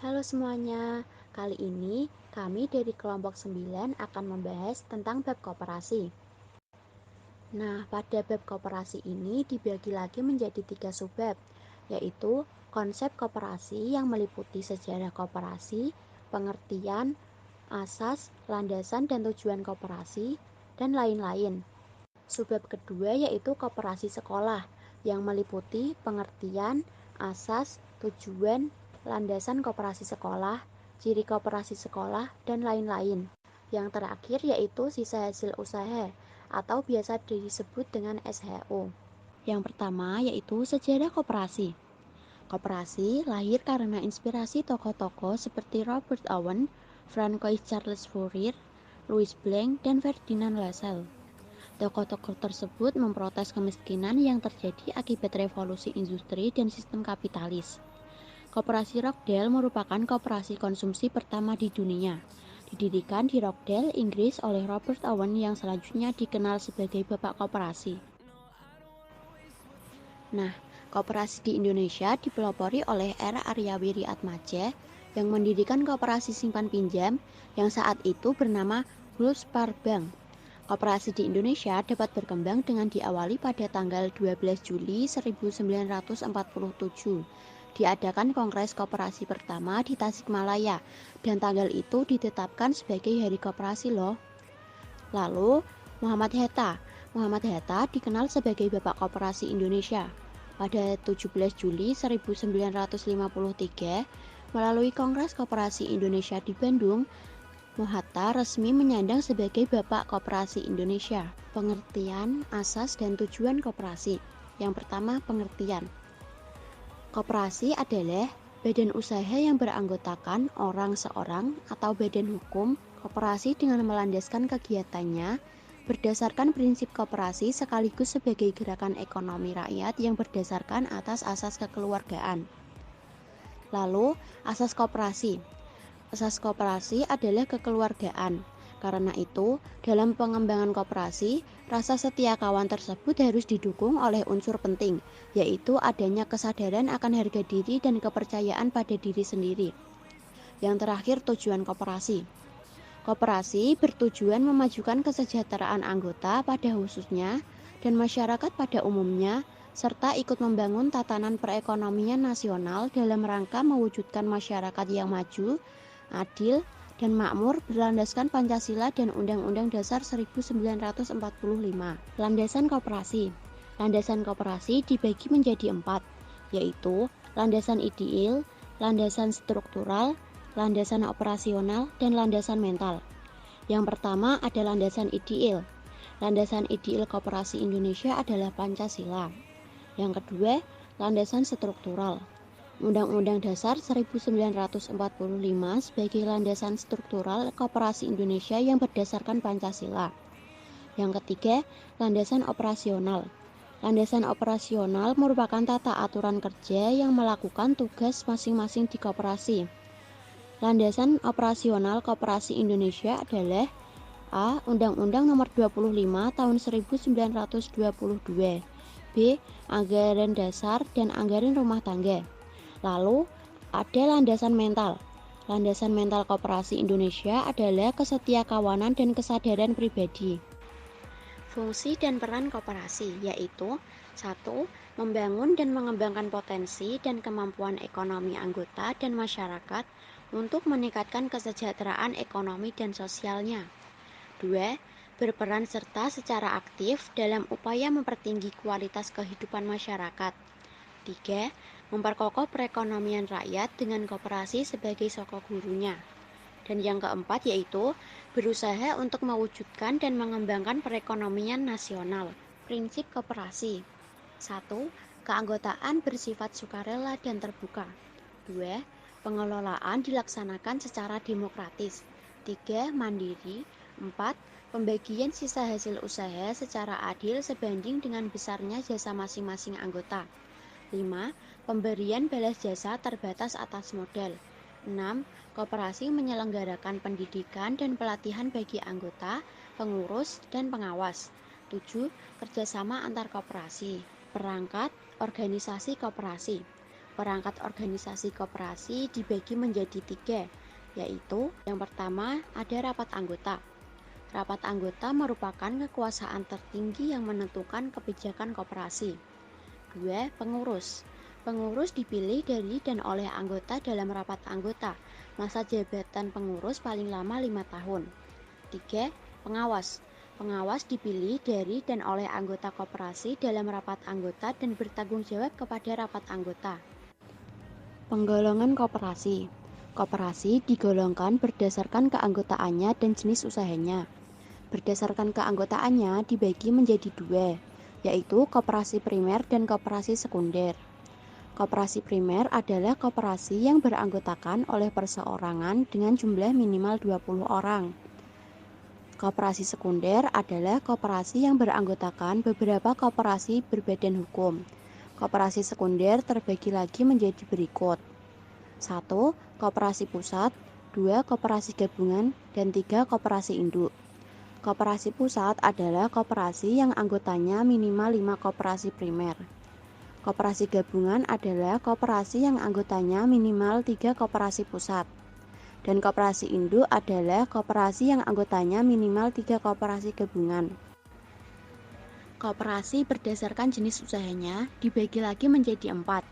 Halo semuanya, kali ini kami dari kelompok 9 akan membahas tentang bab koperasi. Nah, pada bab koperasi ini dibagi lagi menjadi 3 subbab, yaitu konsep koperasi yang meliputi sejarah koperasi, pengertian, asas, landasan dan tujuan koperasi, dan lain-lain. Subbab kedua yaitu koperasi sekolah yang meliputi pengertian, asas, tujuan, landasan koperasi sekolah, ciri koperasi sekolah, dan lain-lain. Yang terakhir yaitu sisa hasil usaha atau biasa disebut dengan SHO. Yang pertama yaitu sejarah koperasi. Koperasi lahir karena inspirasi tokoh-tokoh seperti Robert Owen, Francois Charles Fourier, Louis Blanc, dan Ferdinand Lassalle. Tokoh-tokoh tersebut memprotes kemiskinan yang terjadi akibat revolusi industri dan sistem kapitalis. Koperasi Rochdale merupakan koperasi konsumsi pertama di dunia. Didirikan di Rochdale, Inggris oleh Robert Owen yang selanjutnya dikenal sebagai Bapak Koperasi. Nah, koperasi di Indonesia dipelopori oleh R. Aryawiri Atmaja yang mendirikan koperasi simpan pinjam yang saat itu bernama Gulspar Bank. Koperasi di Indonesia dapat berkembang dengan diawali pada tanggal 12 Juli 1947. Diadakan Kongres Koperasi pertama di Tasikmalaya dan tanggal itu ditetapkan sebagai Hari Koperasi loh. Lalu, Muhammad Hatta dikenal sebagai Bapak Koperasi Indonesia. Pada 17 Juli 1953, melalui Kongres Koperasi Indonesia di Bandung, Hatta resmi menyandang sebagai Bapak Koperasi Indonesia. Pengertian, asas, dan tujuan koperasi. Yang pertama, pengertian. Koperasi adalah badan usaha yang beranggotakan orang seorang atau badan hukum koperasi dengan melandaskan kegiatannya berdasarkan prinsip koperasi sekaligus sebagai gerakan ekonomi rakyat yang berdasarkan atas asas kekeluargaan. Lalu, asas koperasi. Asas koperasi adalah kekeluargaan. Karena itu, dalam pengembangan koperasi, rasa setia kawan tersebut harus didukung oleh unsur penting, yaitu adanya kesadaran akan harga diri dan kepercayaan pada diri sendiri. Yang terakhir, tujuan koperasi. Koperasi bertujuan memajukan kesejahteraan anggota pada khususnya dan masyarakat pada umumnya, serta ikut membangun tatanan perekonomian nasional dalam rangka mewujudkan masyarakat yang maju, adil, dan makmur berlandaskan Pancasila dan Undang-Undang Dasar 1945. Landasan koperasi. Landasan koperasi dibagi menjadi 4, yaitu landasan ideal, landasan struktural, landasan operasional, dan landasan mental. Yang pertama ada landasan ideal. Landasan ideal koperasi Indonesia adalah Pancasila. Yang kedua, landasan struktural. Undang-Undang Dasar 1945 sebagai landasan struktural koperasi Indonesia yang berdasarkan Pancasila. Yang ketiga, landasan operasional. Landasan operasional merupakan tata aturan kerja yang melakukan tugas masing-masing di koperasi. Landasan operasional koperasi Indonesia adalah A. Undang-Undang Nomor 25 Tahun 1922, B. Anggaran Dasar dan Anggaran Rumah Tangga. Lalu, ada landasan mental. Landasan mental koperasi Indonesia adalah kesetiakawanan dan kesadaran pribadi. Fungsi dan peran koperasi yaitu 1. Membangun dan mengembangkan potensi dan kemampuan ekonomi anggota dan masyarakat untuk meningkatkan kesejahteraan ekonomi dan sosialnya. 2. Berperan serta secara aktif dalam upaya mempertinggi kualitas kehidupan masyarakat. 3. Memperkokoh perekonomian rakyat dengan koperasi sebagai sokok gurunya. Dan yang keempat yaitu berusaha untuk mewujudkan dan mengembangkan perekonomian nasional. Prinsip koperasi. 1. Keanggotaan bersifat sukarela dan terbuka. 2. Pengelolaan dilaksanakan secara demokratis. 3. Mandiri. 4. Pembagian sisa hasil usaha secara adil sebanding dengan besarnya jasa masing-masing anggota. 5. Pemberian balas jasa terbatas atas modal. 6. Koperasi menyelenggarakan pendidikan dan pelatihan bagi anggota, pengurus, dan pengawas. 7. Kerjasama antar koperasi. Perangkat organisasi koperasi. Perangkat organisasi koperasi dibagi menjadi 3, yaitu yang pertama ada rapat anggota. Rapat anggota merupakan kekuasaan tertinggi yang menentukan kebijakan koperasi. 2. Pengurus. Pengurus dipilih dari dan oleh anggota dalam rapat anggota. Masa jabatan pengurus paling lama 5 tahun. 3. Pengawas. Pengawas dipilih dari dan oleh anggota koperasi dalam rapat anggota dan bertanggung jawab kepada rapat anggota. Penggolongan koperasi. Koperasi digolongkan berdasarkan keanggotaannya dan jenis usahanya. Berdasarkan keanggotaannya dibagi menjadi 2, yaitu koperasi primer dan koperasi sekunder. Koperasi primer adalah koperasi yang beranggotakan oleh perseorangan dengan jumlah minimal 20 orang. Koperasi sekunder adalah koperasi yang beranggotakan beberapa koperasi berbadan hukum. Koperasi sekunder terbagi lagi menjadi berikut. 1. Koperasi pusat, 2. Koperasi gabungan, dan 3. Koperasi induk. Koperasi pusat adalah koperasi yang anggotanya minimal 5 koperasi primer. Koperasi gabungan adalah koperasi yang anggotanya minimal 3 koperasi pusat. Dan koperasi induk adalah koperasi yang anggotanya minimal 3 koperasi gabungan. Koperasi berdasarkan jenis usahanya dibagi lagi menjadi 4,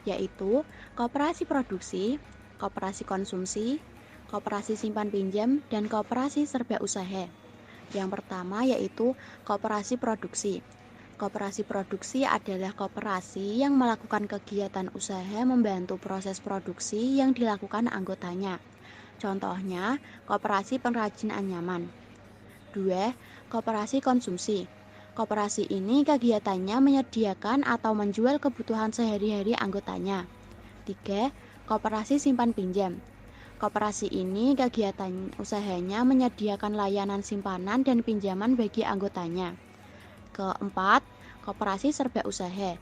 yaitu koperasi produksi, koperasi konsumsi, koperasi simpan pinjam, dan koperasi serba usaha. Yang pertama yaitu koperasi produksi. Koperasi produksi adalah koperasi yang melakukan kegiatan usaha membantu proses produksi yang dilakukan anggotanya. Contohnya, koperasi pengrajin anyaman. 2. Koperasi konsumsi. Koperasi ini kegiatannya menyediakan atau menjual kebutuhan sehari-hari anggotanya. 3. Koperasi simpan pinjam. Koperasi ini kegiatan usahanya menyediakan layanan simpanan dan pinjaman bagi anggotanya. Keempat, koperasi serba usaha.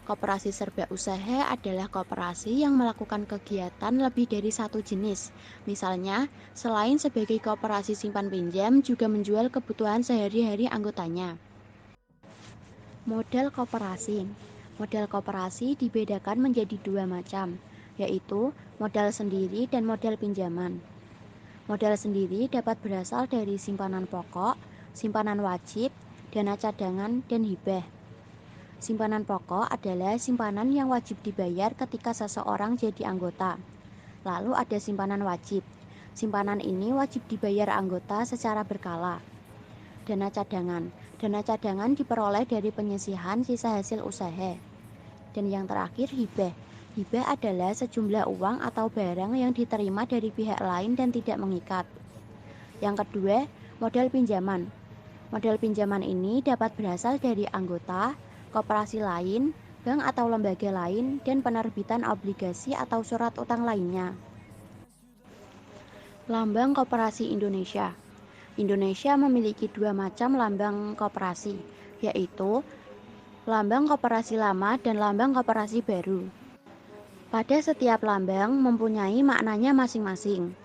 Koperasi serba usaha adalah koperasi yang melakukan kegiatan lebih dari satu jenis. Misalnya, selain sebagai koperasi simpan pinjam juga menjual kebutuhan sehari-hari anggotanya. Model koperasi. Model koperasi dibedakan menjadi 2 macam, yaitu modal sendiri dan modal pinjaman. Modal sendiri dapat berasal dari simpanan pokok, simpanan wajib, dana cadangan, dan hibah. Simpanan pokok adalah simpanan yang wajib dibayar ketika seseorang jadi anggota. Lalu ada simpanan wajib. Simpanan ini wajib dibayar anggota secara berkala. Dana cadangan. Dana cadangan diperoleh dari penyisihan sisa hasil usaha. Dan yang terakhir hibah. Hibah adalah sejumlah uang atau barang yang diterima dari pihak lain dan tidak mengikat. Yang kedua, modal pinjaman. Modal pinjaman ini dapat berasal dari anggota, koperasi lain, bank atau lembaga lain, dan penerbitan obligasi atau surat utang lainnya. Lambang Koperasi Indonesia. Indonesia memiliki 2 macam lambang koperasi, yaitu lambang koperasi lama dan lambang koperasi baru. Pada setiap lambang mempunyai maknanya masing-masing.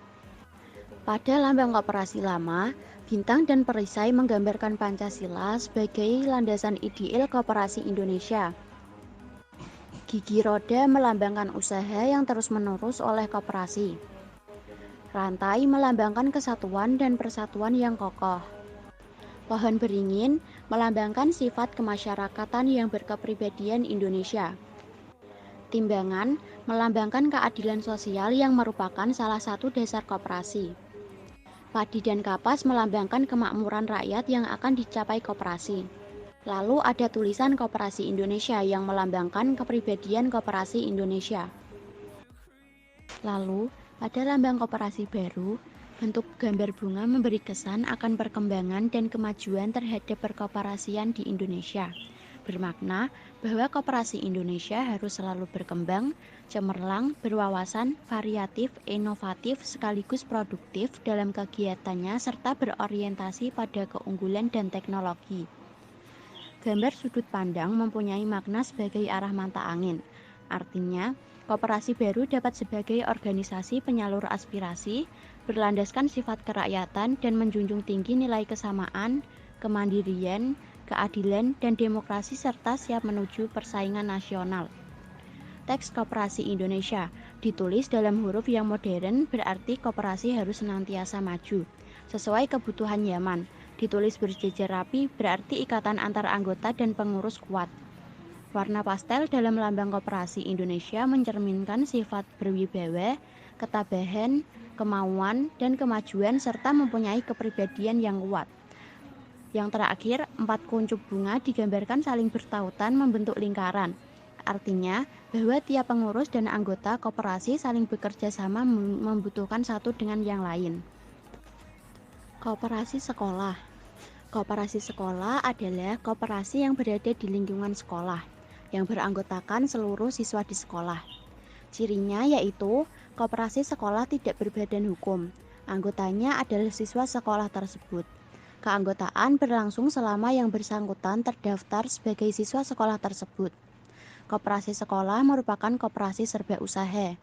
Pada lambang koperasi lama, bintang dan perisai menggambarkan Pancasila sebagai landasan ideal koperasi Indonesia. Gigi roda melambangkan usaha yang terus-menerus oleh koperasi. Rantai melambangkan kesatuan dan persatuan yang kokoh. Pohon beringin melambangkan sifat kemasyarakatan yang berkepribadian Indonesia. Timbangan melambangkan keadilan sosial yang merupakan salah satu dasar koperasi. Padi dan kapas melambangkan kemakmuran rakyat yang akan dicapai koperasi. Lalu ada tulisan Koperasi Indonesia yang melambangkan kepribadian koperasi Indonesia. Lalu, pada lambang koperasi baru, bentuk gambar bunga memberi kesan akan perkembangan dan kemajuan terhadap perkoperasian di Indonesia. Bermakna bahwa koperasi Indonesia harus selalu berkembang, cemerlang, berwawasan, variatif, inovatif, sekaligus produktif dalam kegiatannya serta berorientasi pada keunggulan dan teknologi. Gambar sudut pandang mempunyai makna sebagai arah mata angin. Artinya, koperasi baru dapat sebagai organisasi penyalur aspirasi, berlandaskan sifat kerakyatan dan menjunjung tinggi nilai kesamaan, kemandirian, keadilan, dan demokrasi serta siap menuju persaingan nasional. Teks Koperasi Indonesia ditulis dalam huruf yang modern, berarti koperasi harus senantiasa maju sesuai kebutuhan zaman. Ditulis berjejer rapi, berarti ikatan antar anggota dan pengurus kuat. Warna pastel dalam lambang Koperasi Indonesia mencerminkan sifat berwibawa, ketabahan, kemauan, dan kemajuan serta mempunyai kepribadian yang kuat. Yang terakhir, 4 kuncup bunga digambarkan saling bertautan membentuk lingkaran. Artinya bahwa tiap pengurus dan anggota koperasi saling bekerja sama membutuhkan satu dengan yang lain. Koperasi sekolah. Koperasi sekolah adalah koperasi yang berada di lingkungan sekolah, yang beranggotakan seluruh siswa di sekolah. Cirinya yaitu koperasi sekolah tidak berbadan hukum. Anggotanya adalah siswa sekolah tersebut. Keanggotaan berlangsung selama yang bersangkutan terdaftar sebagai siswa sekolah tersebut. Koperasi sekolah merupakan koperasi serba usaha.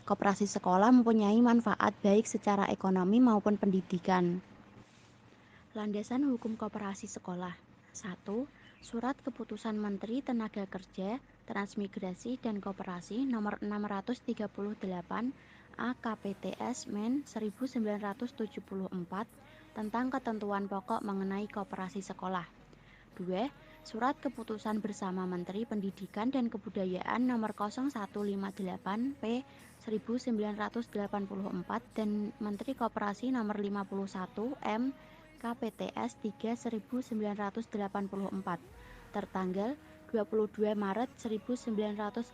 Koperasi sekolah mempunyai manfaat baik secara ekonomi maupun pendidikan. Landasan hukum koperasi sekolah. 1. Surat Keputusan Menteri Tenaga Kerja, Transmigrasi dan Koperasi Nomor 638 AKPTS Men 1974 tentang ketentuan pokok mengenai koperasi sekolah. 2. Surat Keputusan Bersama Menteri Pendidikan dan Kebudayaan Nomor 0158 P 1984 dan Menteri Koperasi Nomor 51 M KPTS 3 1984 tertanggal 22 Maret 1984.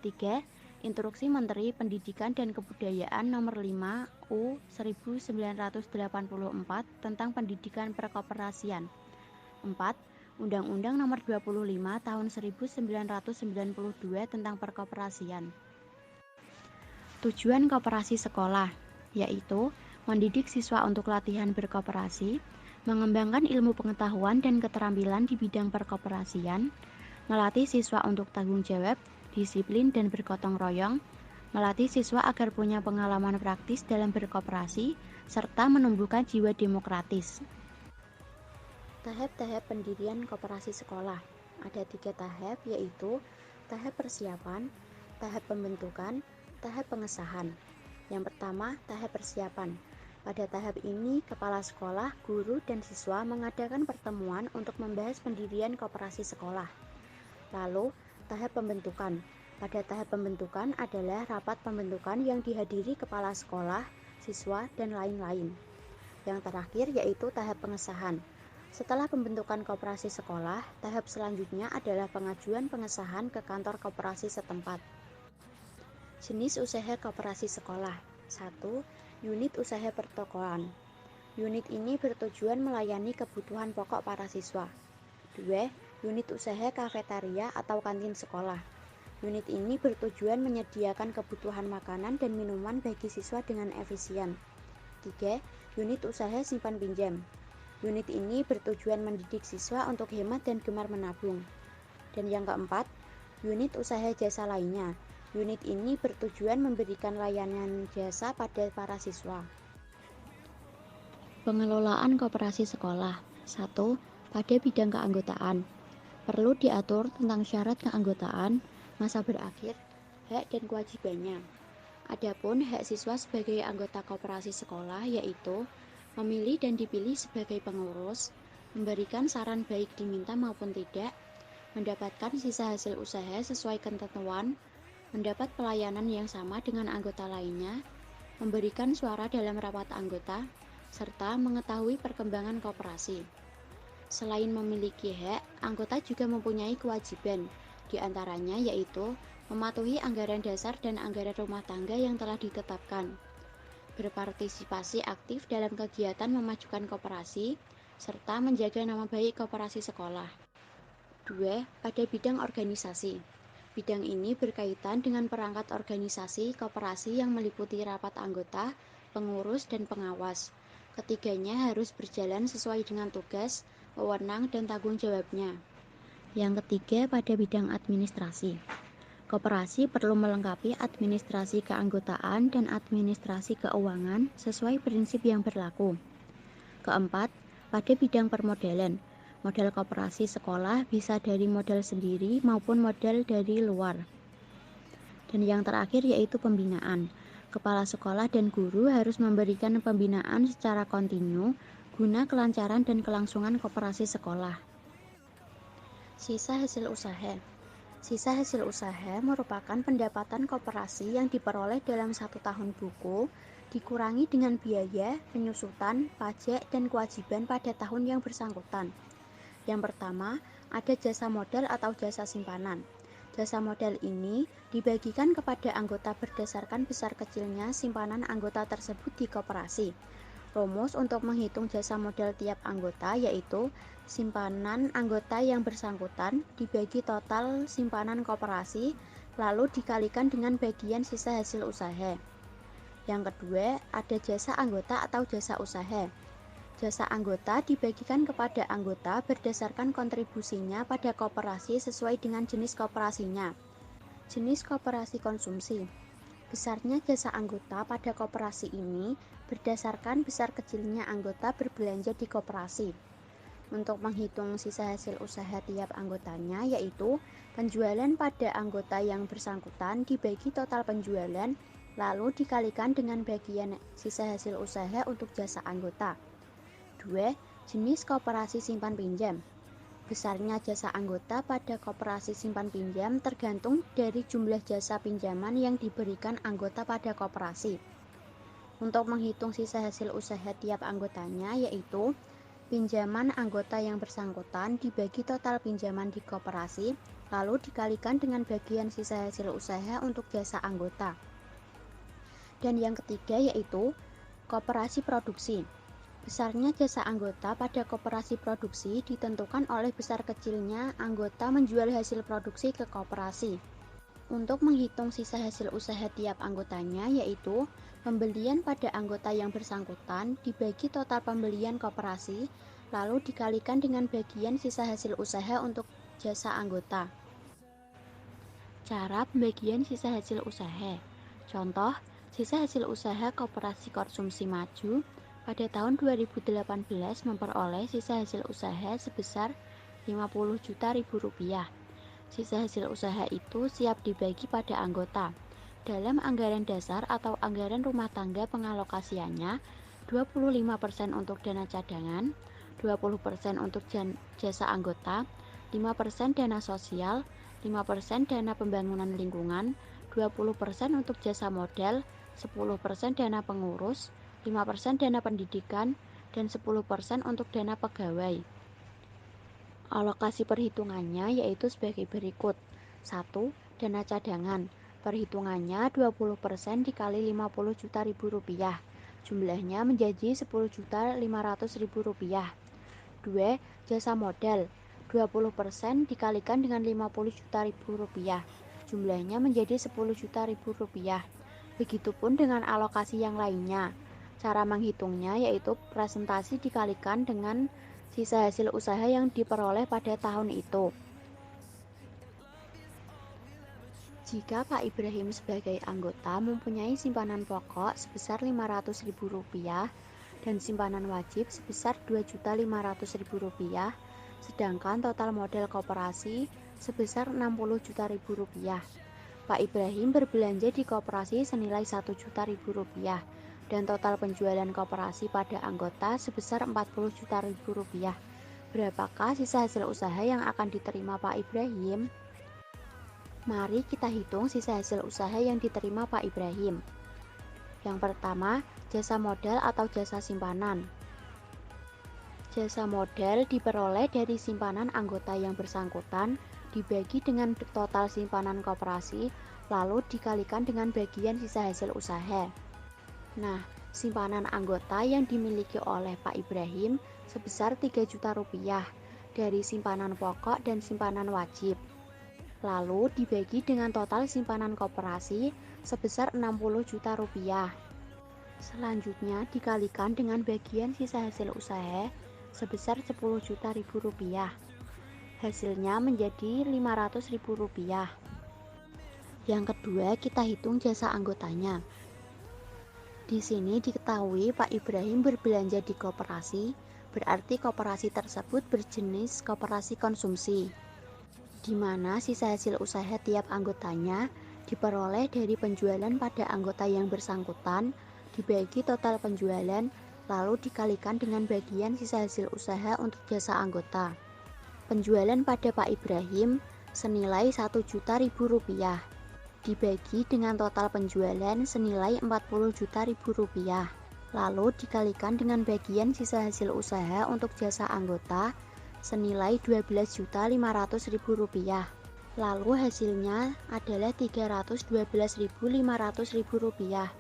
3. Instruksi Menteri Pendidikan dan Kebudayaan Nomor 5 U 1984 tentang pendidikan perkoperasian. 4. Undang-Undang Nomor 25 Tahun 1992 tentang perkoperasian. Tujuan koperasi sekolah yaitu mendidik siswa untuk latihan berkoperasi, mengembangkan ilmu pengetahuan dan keterampilan di bidang perkoperasian, melatih siswa untuk tanggung jawab, disiplin dan bergotong royong, melatih siswa agar punya pengalaman praktis dalam berkoperasi, serta menumbuhkan jiwa demokratis. Tahap-tahap pendirian koperasi sekolah. Ada 3 tahap, yaitu tahap persiapan, tahap pembentukan, tahap pengesahan. Yang pertama, tahap persiapan. Pada tahap ini, kepala sekolah, guru, dan siswa mengadakan pertemuan untuk membahas pendirian koperasi sekolah. Lalu, tahap pembentukan. Pada tahap pembentukan adalah rapat pembentukan yang dihadiri kepala sekolah, siswa, dan lain-lain. Yang terakhir yaitu tahap pengesahan. Setelah pembentukan koperasi sekolah, tahap selanjutnya adalah pengajuan pengesahan ke kantor koperasi setempat. Jenis usaha koperasi sekolah. 1. Unit usaha pertokoan. Unit ini bertujuan melayani kebutuhan pokok para siswa. 2. Unit usaha kafetaria atau kantin sekolah. Unit ini bertujuan menyediakan kebutuhan makanan dan minuman bagi siswa dengan efisien. 3. Unit usaha simpan pinjam. Unit ini bertujuan mendidik siswa untuk hemat dan gemar menabung. Dan yang keempat, unit usaha jasa lainnya. Unit ini bertujuan memberikan layanan jasa pada para siswa. Pengelolaan koperasi sekolah. 1. Pada bidang keanggotaan. Perlu diatur tentang syarat keanggotaan, masa berakhir, hak dan kewajibannya. Adapun hak siswa sebagai anggota koperasi sekolah yaitu memilih dan dipilih sebagai pengurus, memberikan saran baik diminta maupun tidak, mendapatkan sisa hasil usaha sesuai ketentuan, mendapat pelayanan yang sama dengan anggota lainnya, memberikan suara dalam rapat anggota, serta mengetahui perkembangan koperasi. Selain memiliki hak, anggota juga mempunyai kewajiban, di antaranya yaitu mematuhi anggaran dasar dan anggaran rumah tangga yang telah ditetapkan, berpartisipasi aktif dalam kegiatan memajukan koperasi, serta menjaga nama baik koperasi sekolah. 2. Pada bidang organisasi. Bidang ini berkaitan dengan perangkat organisasi koperasi yang meliputi rapat anggota, pengurus, dan pengawas. Ketiganya harus berjalan sesuai dengan tugas, wewenang, dan tanggung jawabnya. Yang ketiga, pada bidang administrasi. Koperasi perlu melengkapi administrasi keanggotaan dan administrasi keuangan sesuai prinsip yang berlaku. Keempat, pada bidang permodalan. Model koperasi sekolah bisa dari modal sendiri maupun modal dari luar. Dan yang terakhir yaitu pembinaan. Kepala sekolah dan guru harus memberikan pembinaan secara kontinu guna kelancaran dan kelangsungan koperasi sekolah. Sisa hasil usaha. Sisa hasil usaha merupakan pendapatan koperasi yang diperoleh dalam 1 tahun buku, dikurangi dengan biaya, penyusutan, pajak, dan kewajiban pada tahun yang bersangkutan. Yang pertama, ada jasa modal atau jasa simpanan. Jasa modal ini dibagikan kepada anggota berdasarkan besar kecilnya simpanan anggota tersebut di koperasi. Rumus untuk menghitung jasa modal tiap anggota yaitu simpanan anggota yang bersangkutan dibagi total simpanan koperasi lalu dikalikan dengan bagian sisa hasil usaha. Yang kedua, ada jasa anggota atau jasa usaha. Jasa anggota dibagikan kepada anggota berdasarkan kontribusinya pada koperasi sesuai dengan jenis koperasinya. Jenis koperasi konsumsi. Besarnya jasa anggota pada koperasi ini berdasarkan besar kecilnya anggota berbelanja di koperasi. Untuk menghitung sisa hasil usaha tiap anggotanya yaitu penjualan pada anggota yang bersangkutan dibagi total penjualan lalu dikalikan dengan bagian sisa hasil usaha untuk jasa anggota. 2. Jenis koperasi simpan pinjam. Besarnya jasa anggota pada koperasi simpan pinjam tergantung dari jumlah jasa pinjaman yang diberikan anggota pada koperasi. Untuk menghitung sisa hasil usaha tiap anggotanya yaitu pinjaman anggota yang bersangkutan dibagi total pinjaman di koperasi lalu dikalikan dengan bagian sisa hasil usaha untuk jasa anggota. Dan yang ketiga yaitu koperasi produksi. Besarnya jasa anggota pada koperasi produksi ditentukan oleh besar kecilnya anggota menjual hasil produksi ke koperasi. Untuk menghitung sisa hasil usaha tiap anggotanya yaitu pembelian pada anggota yang bersangkutan dibagi total pembelian koperasi lalu dikalikan dengan bagian sisa hasil usaha untuk jasa anggota. Cara pembagian sisa hasil usaha. Contoh, sisa hasil usaha koperasi konsumsi maju pada tahun 2018 memperoleh sisa hasil usaha sebesar Rp50 juta. Sisa hasil usaha itu siap dibagi pada anggota. Dalam anggaran dasar atau anggaran rumah tangga pengalokasiannya 25% untuk dana cadangan, 20% untuk jasa anggota, 5% dana sosial, 5% dana pembangunan lingkungan, 20% untuk jasa modal, 10% dana pengurus, 5% dana pendidikan, dan 10% untuk dana pegawai. Alokasi perhitungannya yaitu sebagai berikut. 1. Dana cadangan. Perhitungannya 20% dikali Rp50 juta. Jumlahnya menjadi Rp10.500.000. 2. Jasa modal. 20% dikalikan dengan Rp50 juta. Jumlahnya menjadi Rp10 juta. Begitupun dengan alokasi yang lainnya. Cara menghitungnya yaitu presentasi dikalikan dengan sisa hasil usaha yang diperoleh pada tahun itu. Jika Pak Ibrahim sebagai anggota mempunyai simpanan pokok sebesar Rp500.000 dan simpanan wajib sebesar Rp2.500.000, sedangkan total modal koperasi sebesar Rp60 juta. Pak Ibrahim berbelanja di koperasi senilai Rp1 juta dan total penjualan koperasi pada anggota sebesar Rp40 juta. Berapakah sisa hasil usaha yang akan diterima Pak Ibrahim? Mari kita hitung sisa hasil usaha yang diterima Pak Ibrahim. Yang pertama, jasa modal atau jasa simpanan. Jasa modal diperoleh dari simpanan anggota yang bersangkutan dibagi dengan total simpanan koperasi lalu dikalikan dengan bagian sisa hasil usaha. Nah, simpanan anggota yang dimiliki oleh Pak Ibrahim sebesar Rp3 juta dari simpanan pokok dan simpanan wajib. Lalu dibagi dengan total simpanan koperasi sebesar Rp60 juta. Selanjutnya dikalikan dengan bagian sisa hasil usaha sebesar Rp10 juta. Hasilnya menjadi Rp500.000. Yang kedua, kita hitung jasa anggotanya. Di sini diketahui Pak Ibrahim berbelanja di koperasi berarti koperasi tersebut berjenis koperasi konsumsi, di mana sisa hasil usaha tiap anggotanya diperoleh dari penjualan pada anggota yang bersangkutan, dibagi total penjualan, lalu dikalikan dengan bagian sisa hasil usaha untuk jasa anggota. Penjualan pada Pak Ibrahim senilai 1.000.000 rupiah, dibagi dengan total penjualan senilai 40 juta rupiah, lalu dikalikan dengan bagian sisa hasil usaha untuk jasa anggota senilai 12.500.000 rupiah. Lalu hasilnya adalah 312.500.000 rupiah.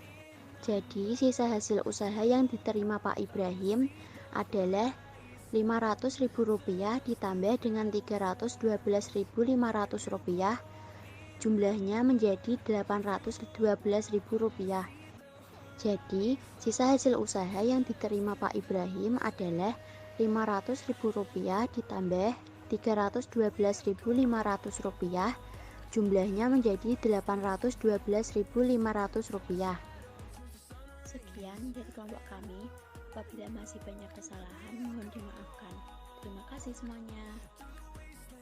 Jadi sisa hasil usaha yang diterima Pak Ibrahim adalah 500.000 rupiah ditambah dengan 312.500 rupiah, jumlahnya menjadi 812.000 rupiah. Jadi sisa hasil usaha yang diterima Pak Ibrahim adalah 500.000 rupiah ditambah 312.500 rupiah, jumlahnya menjadi 812.500 rupiah. Sekian dari kelompok kami. Apabila masih banyak kesalahan, mohon dimaafkan. Terima kasih semuanya.